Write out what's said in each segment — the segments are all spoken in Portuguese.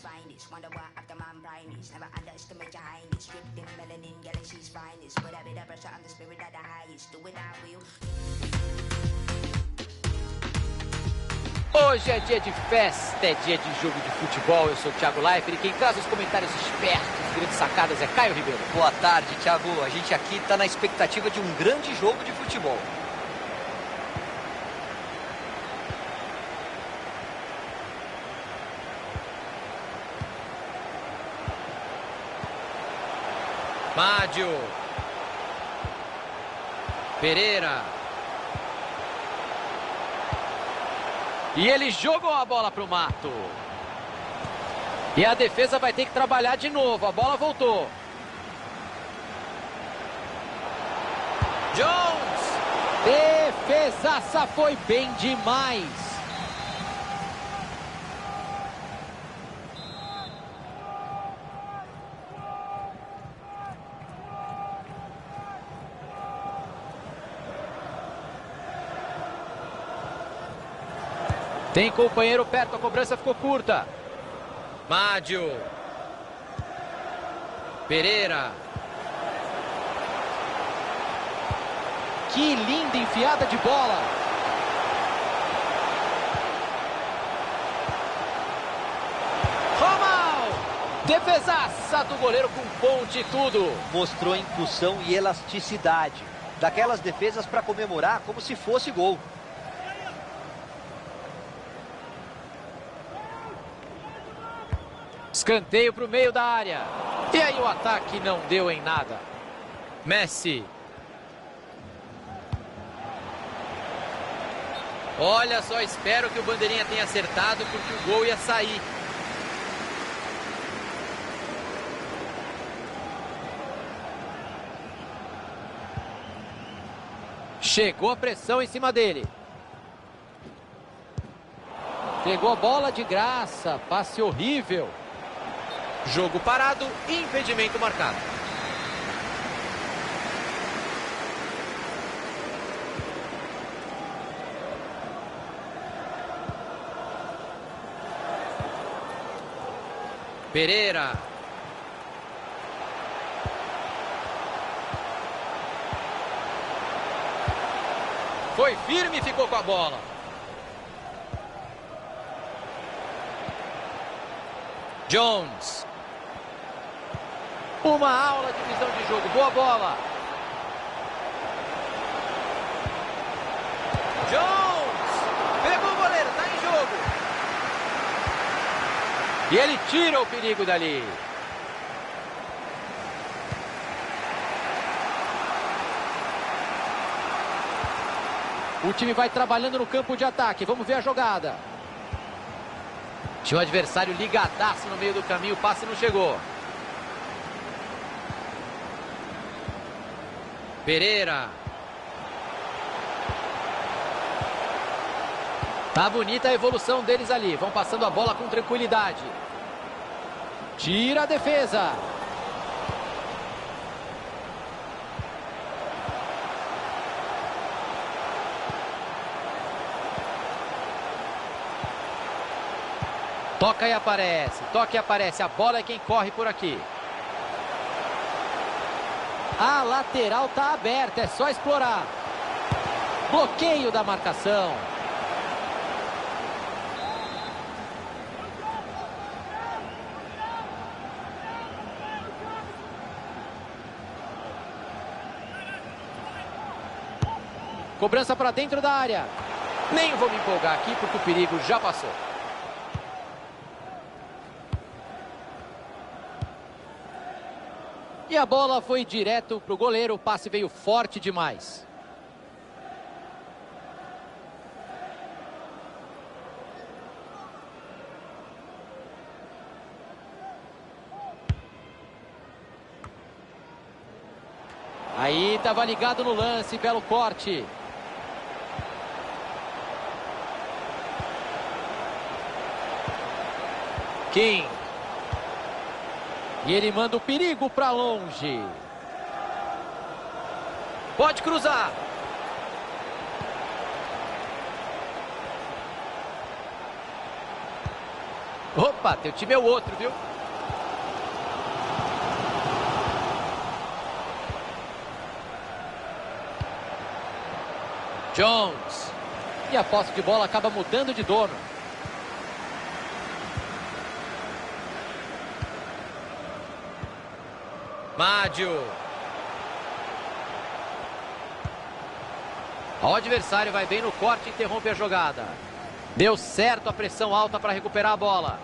Finest, wonder what after man brightness. Never underestimate your highness. Stripped in melanin, galaxy's finest. Put a bit of pressure on the spirit of the highest. Do it, I will. Hoje é dia de festa, é dia de jogo de futebol. Eu sou o Thiago Leifert e quem traz os comentários espertos, grandes sacadas é Caio Ribeiro. Boa tarde, Thiago. A gente aqui está na expectativa de um grande jogo de futebol. Mádio. Pereira. E eles jogam a bola para o mato. E a defesa vai ter que trabalhar de novo. A bola voltou. Jones. Defesaça foi bem demais. Tem companheiro perto, a cobrança ficou curta. Mádio. Pereira. Que linda enfiada de bola. Romal. Defesaça do goleiro com ponte e tudo. Mostrou impulsão e elasticidade. Daquelas defesas para comemorar como se fosse gol. Escanteio para o meio da área. E aí o ataque não deu em nada. Messi. Olha só, espero que o bandeirinha tenha acertado porque o gol ia sair. Chegou a pressão em cima dele. Pegou a bola de graça. Passe horrível. Jogo parado e impedimento marcado. Pereira. Foi firme e ficou com a bola. Jones. Uma aula de visão de jogo. Boa bola. Jones. Pegou o goleiro, tá em jogo. E ele tira o perigo dali. O time vai trabalhando no campo de ataque. Vamos ver a jogada. Tinha o adversário ligadaço no meio do caminho. O passe não chegou. Pereira. Tá bonita a evolução deles ali. Vão passando a bola com tranquilidade. Tira a defesa. Toca e aparece. Toca e aparece. A bola é quem corre por aqui. A lateral tá aberta. É só explorar. Bloqueio da marcação. Cobrança para dentro da área. Nem vou me empolgar aqui porque o perigo já passou. E a bola foi direto para o goleiro. O passe veio forte demais. Aí estava ligado no lance. Belo corte. King. E ele manda o perigo para longe. Pode cruzar. Opa, teu time é o outro, viu? Jones. E a posse de bola acaba mudando de dono. Mádio. O adversário vai bem no corte e interrompe a jogada. Deu certo a pressão alta para recuperar a bola.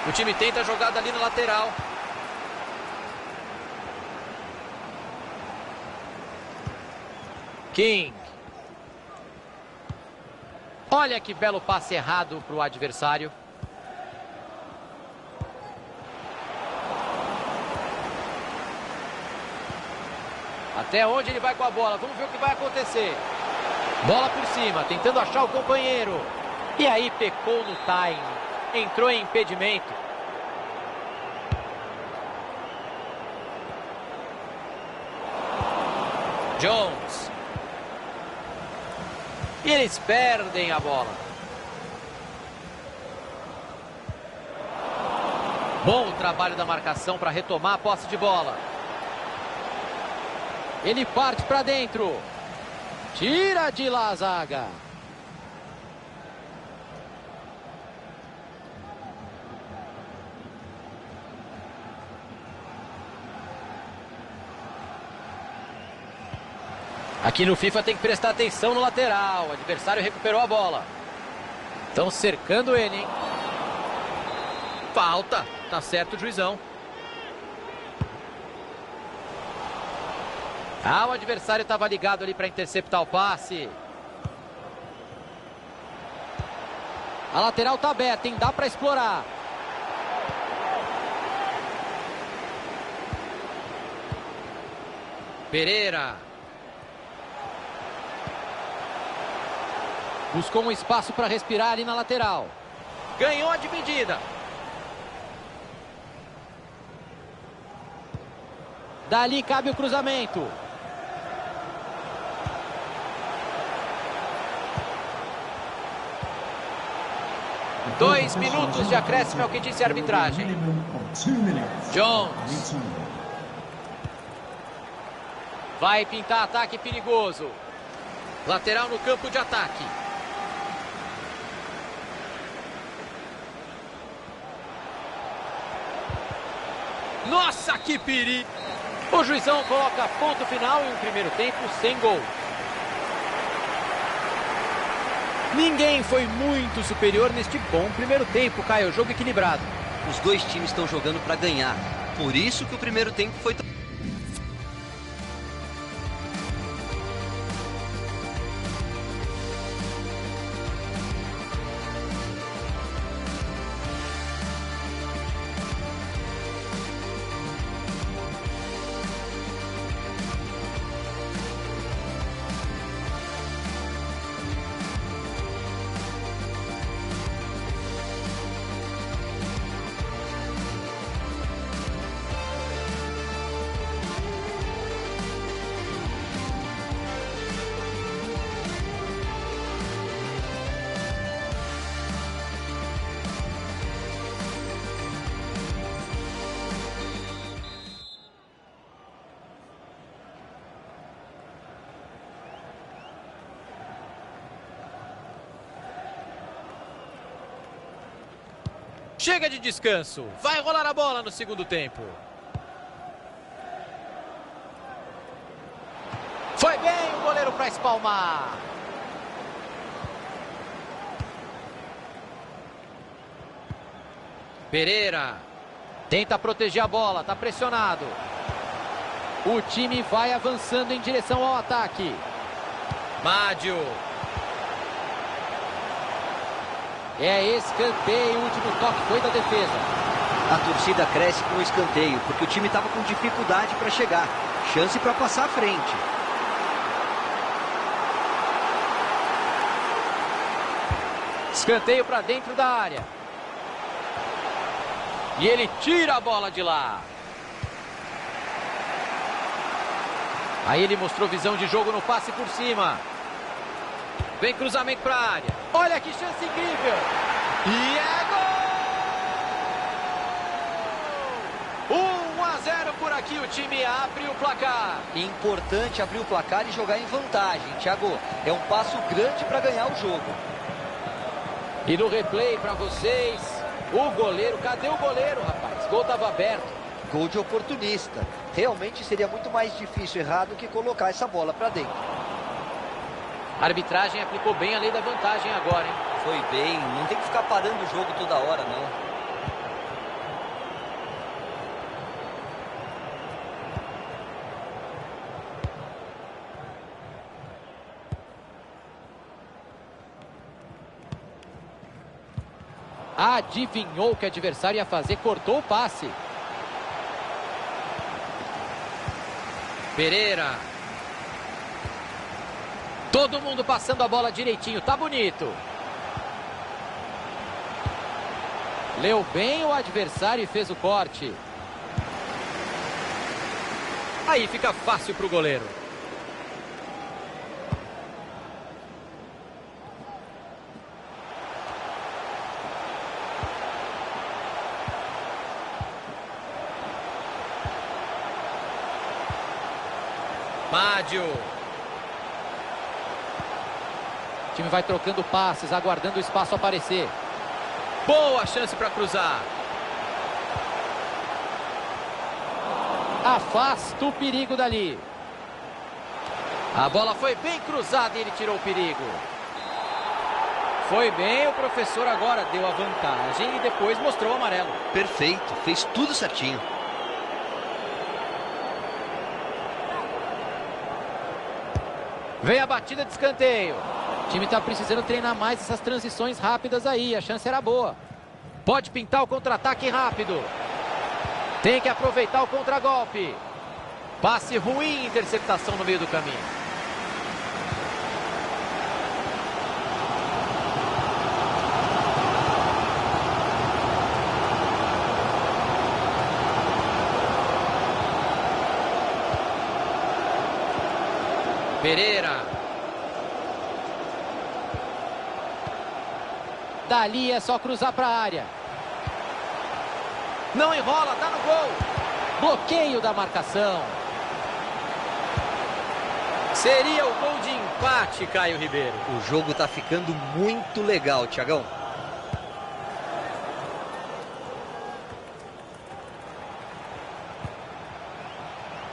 O time tenta a jogada ali na lateral. King. Olha que belo passe errado para o adversário. Até onde ele vai com a bola? Vamos ver o que vai acontecer. Bola por cima, tentando achar o companheiro. E aí pecou no time. Entrou em impedimento. Jones. E eles perdem a bola. Bom o trabalho da marcação para retomar a posse de bola. Ele parte para dentro. Tira de lá a zaga. Aqui no FIFA tem que prestar atenção no lateral. O adversário recuperou a bola. Estão cercando ele, hein? Falta. Tá certo o juizão. O adversário estava ligado ali para interceptar o passe. A lateral tá aberta, hein? Dá para explorar. Pereira. Buscou um espaço para respirar ali na lateral. Ganhou a dividida. Dali cabe o cruzamento. Dois minutos de acréscimo é o que disse a arbitragem. Jones. Vai pintar ataque perigoso. Lateral no campo de ataque. Nossa, que perigo! O juizão coloca ponto final em um primeiro tempo sem gol. Ninguém foi muito superior neste bom primeiro tempo, Caio. Jogo equilibrado. Os dois times estão jogando para ganhar. Por isso que o primeiro tempo foi tão... Chega de descanso. Vai rolar a bola no segundo tempo. Foi bem o goleiro para espalmar. Pereira. Tenta proteger a bola. Está pressionado. O time vai avançando em direção ao ataque. Mádio. É escanteio, o último toque foi da defesa. A torcida cresce com o escanteio, porque o time estava com dificuldade para chegar. Chance para passar à frente. Escanteio para dentro da área. E ele tira a bola de lá. Aí ele mostrou visão de jogo no passe por cima. Vem cruzamento para a área. Olha que chance incrível. E é gol! 1-0 por aqui. O time abre o placar. Importante abrir o placar e jogar em vantagem, Thiago. É um passo grande para ganhar o jogo. E no replay para vocês, o goleiro. Cadê o goleiro, rapaz? O gol estava aberto. Gol de oportunista. Realmente seria muito mais difícil errar do que colocar essa bola para dentro. A arbitragem aplicou bem a lei da vantagem agora, hein? Foi bem, não tem que ficar parando o jogo toda hora, não. Adivinhou o que o adversário ia fazer, cortou o passe. Pereira. Todo mundo passando a bola direitinho, tá bonito. Leu bem o adversário e fez o corte. Aí fica fácil pro goleiro. Mádio. O time vai trocando passes, aguardando o espaço aparecer. Boa chance para cruzar. Afasta o perigo dali. A bola foi bem cruzada e ele tirou o perigo. Foi bem o professor agora, deu a vantagem e depois mostrou o amarelo. Perfeito, fez tudo certinho. Vem a batida de escanteio. O time está precisando treinar mais essas transições rápidas aí. A chance era boa. Pode pintar o contra-ataque rápido. Tem que aproveitar o contragolpe. Passe ruim, interceptação no meio do caminho. Pereira. Dali é só cruzar para a área. Não enrola, tá no gol. Bloqueio da marcação. Seria o gol de empate, Caio Ribeiro. O jogo tá ficando muito legal, Thiagão.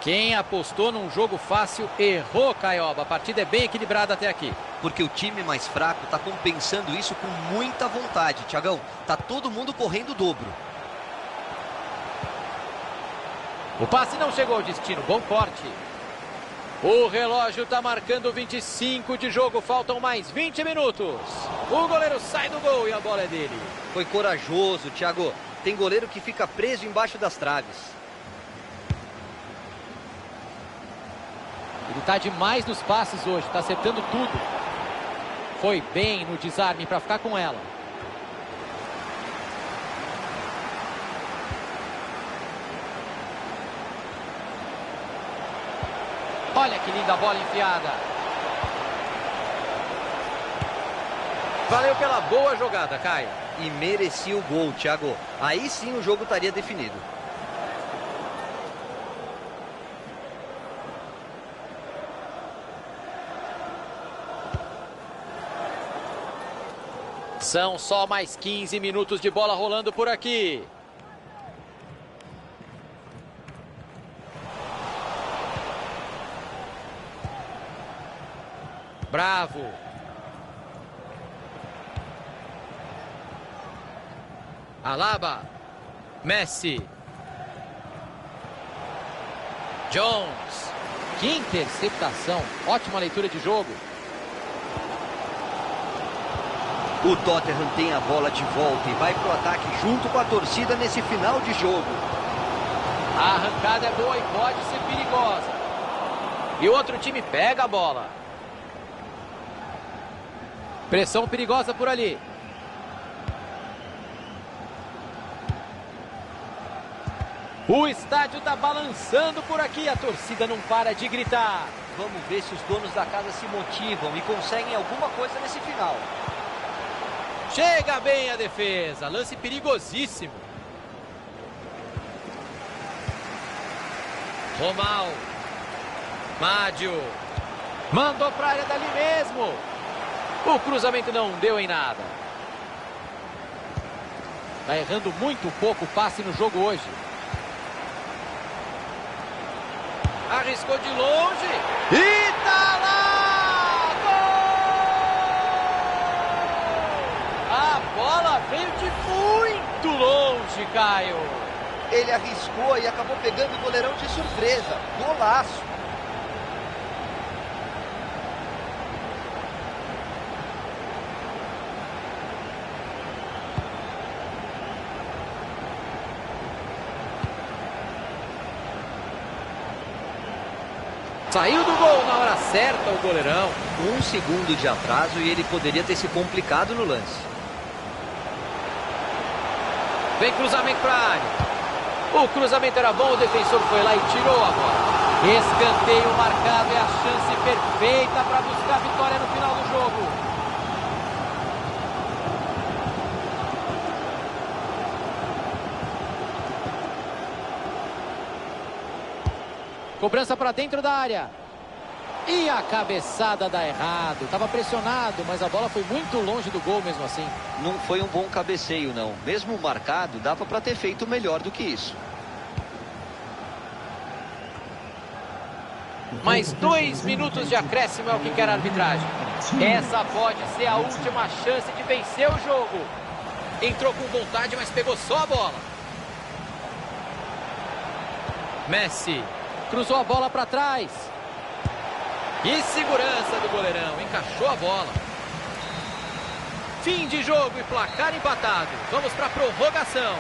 Quem apostou num jogo fácil errou, Caioba. A partida é bem equilibrada até aqui. Porque o time mais fraco tá compensando isso com muita vontade, Thiagão. Tá todo mundo correndo o dobro. O passe não chegou ao destino, bom corte. O relógio tá marcando 25 de jogo, faltam mais 20 minutos. O goleiro sai do gol e a bola é dele. Foi corajoso, Thiago. Tem goleiro que fica preso embaixo das traves. Ele tá demais nos passes hoje, tá acertando tudo. Foi bem no desarme para ficar com ela. Olha que linda bola enfiada. Valeu pela boa jogada, Caio. E merecia o gol, Thiago. Aí sim o jogo estaria definido. São só mais 15 minutos de bola rolando por aqui. Bravo. Alaba. Messi. Jones. Que interceptação. Ótima leitura de jogo. O Tottenham tem a bola de volta e vai pro ataque junto com a torcida nesse final de jogo. A arrancada é boa e pode ser perigosa. E o outro time pega a bola. Pressão perigosa por ali. O estádio está balançando por aqui. A torcida não para de gritar. Vamos ver se os donos da casa se motivam e conseguem alguma coisa nesse final. Chega bem a defesa. Lance perigosíssimo. Romal. Mádio. Mandou para a área dali mesmo. O cruzamento não deu em nada. Está errando muito pouco passe no jogo hoje. Arriscou de longe. E tá lá! Gol! A bola veio de muito longe, Caio. Ele arriscou e acabou pegando o goleirão de surpresa. Golaço! Saiu do gol na hora certa o goleirão. 1 segundo de atraso e ele poderia ter se complicado no lance. Vem cruzamento para a área. O cruzamento era bom, o defensor foi lá e tirou a bola. Escanteio marcado, é a chance perfeita para buscar a vitória no final do jogo. Cobrança para dentro da área. E a cabeçada dá errado. Estava pressionado, mas a bola foi muito longe do gol mesmo assim. Não foi um bom cabeceio, não. Mesmo marcado, dava para ter feito melhor do que isso. Mais 2 minutos de acréscimo é o que quer a arbitragem. Essa pode ser a última chance de vencer o jogo. Entrou com vontade, mas pegou só a bola. Messi. Cruzou a bola para trás. E segurança do goleirão. Encaixou a bola. Fim de jogo e placar empatado. Vamos para a prorrogação.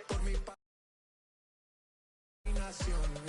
Por mi nación.